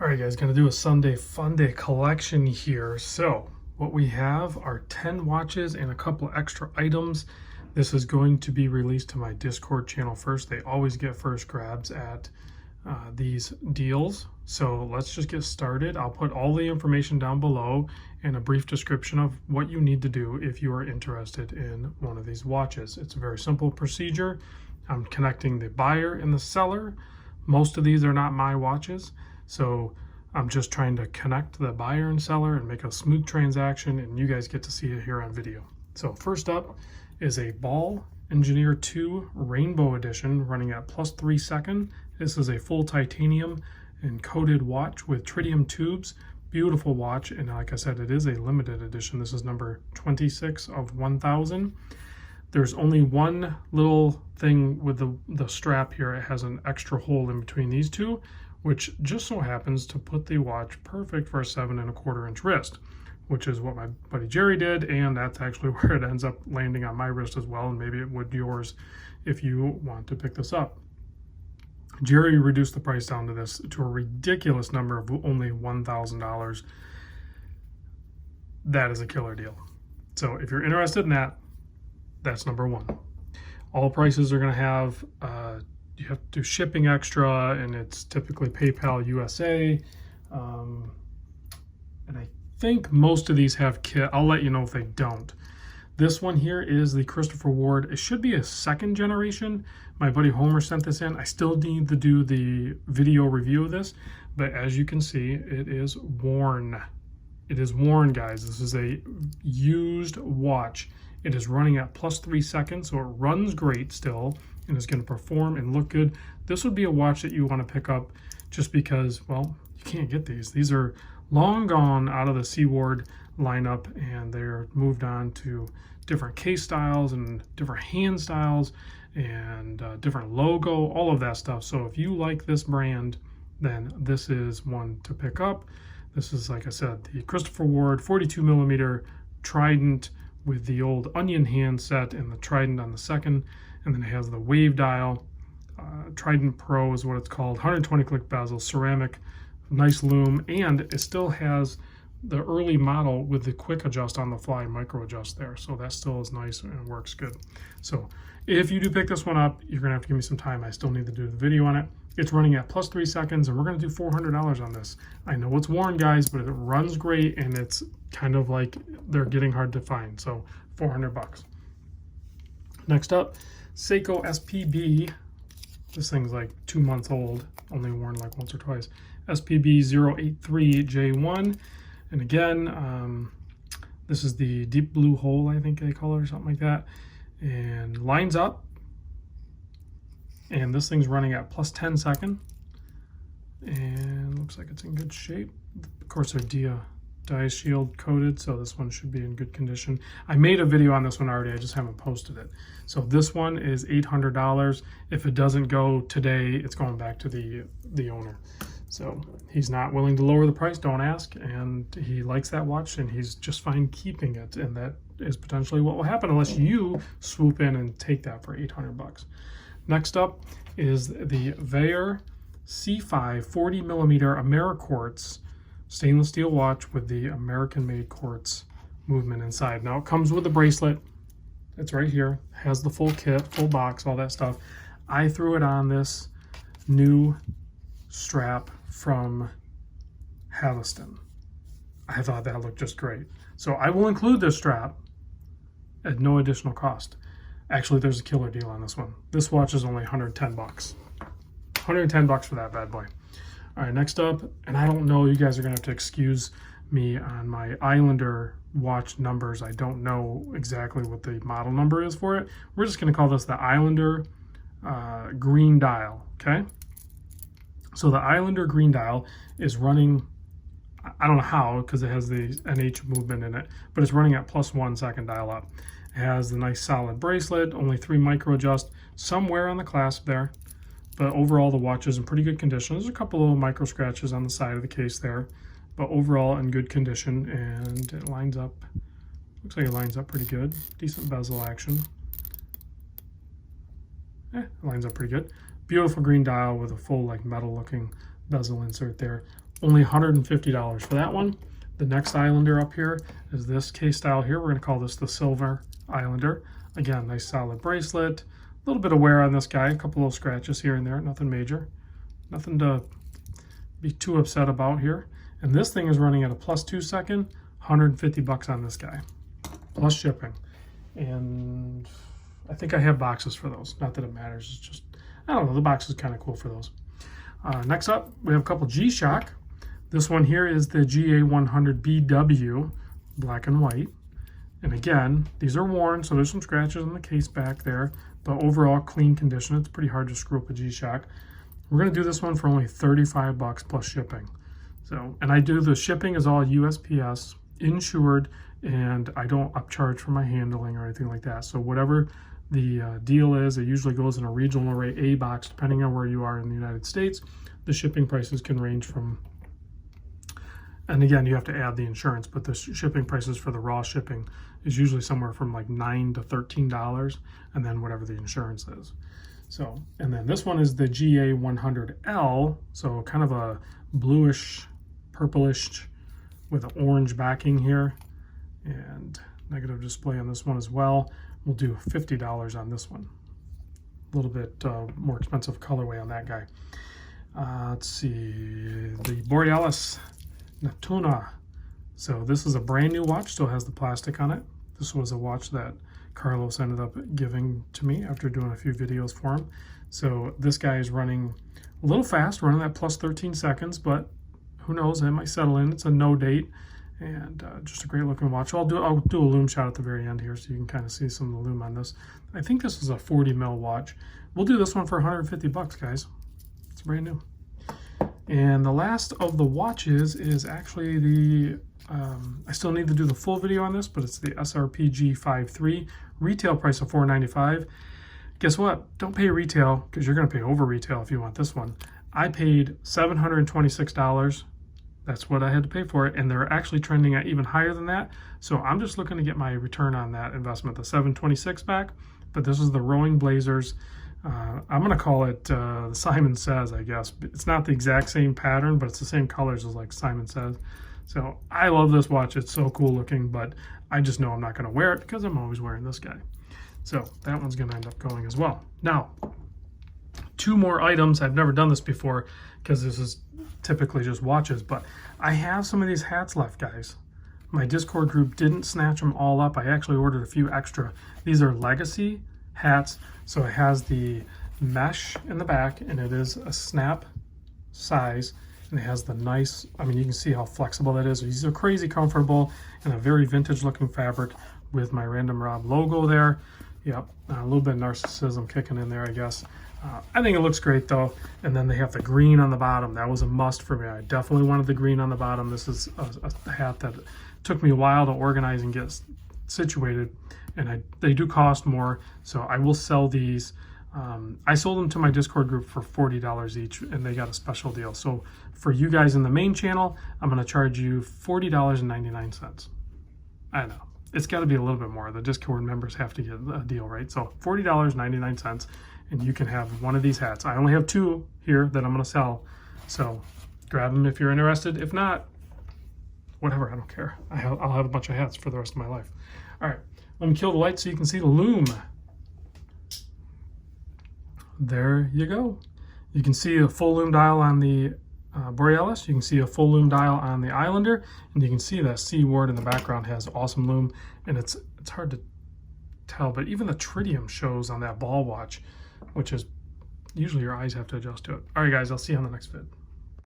All right, guys, gonna do a Sunday Funday collection here. So what we have are 10 watches and a couple extra items. This is going to be released to my Discord channel first. They always get first grabs at these deals. So let's just get started. I'll put all the information down below and a brief description of what you need to do if you are interested in one of these watches. It's a very simple procedure. I'm connecting the buyer and the seller. Most of these are not my watches, so I'm just trying to connect the buyer and seller and make a smooth transaction, and you guys get to see it here on video. So first up is a Ball Engineer 2 Rainbow Edition running at +3 second. This is a full titanium and coated watch with tritium tubes. Beautiful watch, and like I said, it is a limited edition. This is number 26 of 1000. There's only one little thing with the strap here. It has an extra hole in between these two, which just so happens to put the watch perfect for a 7¼ inch wrist, which is what my buddy Jerry did, and that's actually where it ends up landing on my wrist as well, and maybe it would yours if you want to pick this up. Jerry reduced the price down to this to a ridiculous number of only $1,000. That is a killer deal. So if you're interested in that, that's number one. All prices are going to have you have to do shipping extra, and it's typically PayPal USA, and I think most of these have kit. I'll let you know if they don't. This one here is the Christopher Ward. It should be a second generation. My buddy Homer sent this in. I still need to do the video review of this, but as you can see, it is worn. It is worn, guys. This is a used watch. It is running at +3 seconds, so it runs great still, and is going to perform and look good. This would be a watch that you want to pick up just because, well, you can't get these. These are long gone out of the Seaward lineup, and they're moved on to different case styles and different hand styles and different logo, all of that stuff. So if you like this brand, then this is one to pick up. This is, like I said, the Christopher Ward 42mm Trident with the old onion hand set and the Trident on the second, and then it has the wave dial. Trident Pro is what it's called. 120 click bezel, ceramic, nice lume, and it still has the early model with the quick adjust on the fly, micro adjust there. So that still is nice and works good. So if you do pick this one up, you're gonna have to give me some time. I still need to do the video on it. It's running at +3 seconds, and we're gonna do $400 on this. I know it's worn, guys, but it runs great, and it's kind of like they're getting hard to find. So 400 bucks. Next up, Seiko SPB. This thing's like 2 months old, only worn like once or twice. SPB 083J1. And again, this is the deep blue hole, I think they call it, or something like that. And lines up. And this thing's running at +10 second. And looks like it's in good shape. Of course, they're Dia shield coated, so this one should be in good condition. I made a video on this one already, I just haven't posted it. So this one is $800. If it doesn't go today, it's going back to the owner. So he's not willing to lower the price, don't ask, and he likes that watch, and he's just fine keeping it, and that is potentially what will happen unless you swoop in and take that for 800 bucks. Next up is the Veyr C5 40mm Ameriquartz stainless steel watch with the American-made quartz movement inside. Now it comes with a bracelet. It's right here. Has the full kit, full box, all that stuff. I threw it on this new strap from Halliston. I thought that looked just great. So I will include this strap at no additional cost. Actually, there's a killer deal on this one. This watch is only 110 bucks. 110 bucks for that bad boy. All right, next up, and I don't know, you guys are gonna have to excuse me on my Islander watch numbers. I don't know exactly what the model number is for it. We're just gonna call this the Islander green dial, okay? So the Islander green dial is running, I don't know how, because it has the NH movement in it, but it's running at +1 second dial up. It has the nice solid bracelet, only 3 micro adjust, some wear on the clasp there, but overall the watch is in pretty good condition. There's a couple little micro scratches on the side of the case there, but overall in good condition, and it lines up, looks like it lines up pretty good. Decent bezel action. It lines up pretty good. Beautiful green dial with a full like metal looking bezel insert there. only $150 for that one. The next Islander up here is this case style here. We're going to call this the Silver Islander. Again, nice solid bracelet. A little bit of wear on this guy, a couple little scratches here and there, nothing major. Nothing to be too upset about here. And this thing is running at a +2 second, 150 bucks on this guy, plus shipping. And I think I have boxes for those. Not that it matters, it's just, I don't know, the box is kind of cool for those. Next up, we have a couple Gshock. This one here is the GA100BW, black and white. And again, these are worn, so there's some scratches on the case back there, but overall clean condition. It's pretty hard to screw up a Gshock. We're gonna do this one for only 35 bucks plus shipping. So, and I do the shipping is all USPS, insured, and I don't upcharge for my handling or anything like that. So whatever the deal is, it usually goes in a regional rate A box, depending on where you are in the United States. The shipping prices can range from, and again, you have to add the insurance, but the shipping prices for the raw shipping is usually somewhere from like $9 to $13, and then whatever the insurance is. So, and then this one is the GA100L, so kind of a bluish, purplish with an orange backing here, and negative display on this one as well. We'll do $50 on this one. A little bit more expensive colorway on that guy. Let's see, the Borealis Tuna. So this is a brand new watch, still has the plastic on it. This was a watch that Carlos ended up giving to me after doing a few videos for him. So this guy is running a little fast, running that +13 seconds, but who knows, it might settle in. It's a no date, and just a great looking watch. I'll do a lume shot at the very end here so you can kind of see some of the lume on this. I think this is a 40 mil watch. We'll do this one for 150 bucks, guys. It's brand new. And the last of the watches is actually the, I still need to do the full video on this, but it's the SRPG 5.3, retail price of $495. Guess what? Don't pay retail, because you're going to pay over retail if you want this one. I paid $726. That's what I had to pay for it, and they're actually trending at even higher than that. So I'm just looking to get my return on that investment, the $726 back. But this is the Rowing Blazers. I'm going to call it Simon Says, I guess. It's not the exact same pattern, but it's the same colors as like Simon Says. So I love this watch. It's so cool looking, but I just know I'm not going to wear it because I'm always wearing this guy. So that one's going to end up going as well. Now, two more items. I've never done this before because this is typically just watches, but I have some of these hats left, guys. My Discord group didn't snatch them all up. I actually ordered a few extra. These are legacy hats, so it has the mesh in the back, and it is a snap size, and it has the nice, I mean, you can see how flexible that is. These are crazy comfortable and a very vintage looking fabric with my Random Rob logo there. Yep, a little bit of narcissism kicking in there, I guess. I think it looks great though. And then they have the green on the bottom. That was a must for me. I definitely wanted the green on the bottom. This is a hat that took me a while to organize and get situated, and they do cost more, so I will sell these. I sold them to my Discord group for $40 each, and they got a special deal. So for you guys in the main channel, I'm going to charge you $40.99. I know it's got to be a little bit more. The Discord members have to get a deal, right? So $40.99, and you can have one of these hats. I only have two here that I'm going to sell, so grab them if you're interested. If not, whatever, I don't care. I'll have a bunch of hats for the rest of my life. All right, let me kill the light so you can see the lume. There you go. You can see a full lume dial on the Borealis. You can see a full lume dial on the Islander, and you can see that Seaward in the background has awesome lume, and it's hard to tell, but even the tritium shows on that ball watch, which is usually your eyes have to adjust to it. All right, guys, I'll see you on the next vid.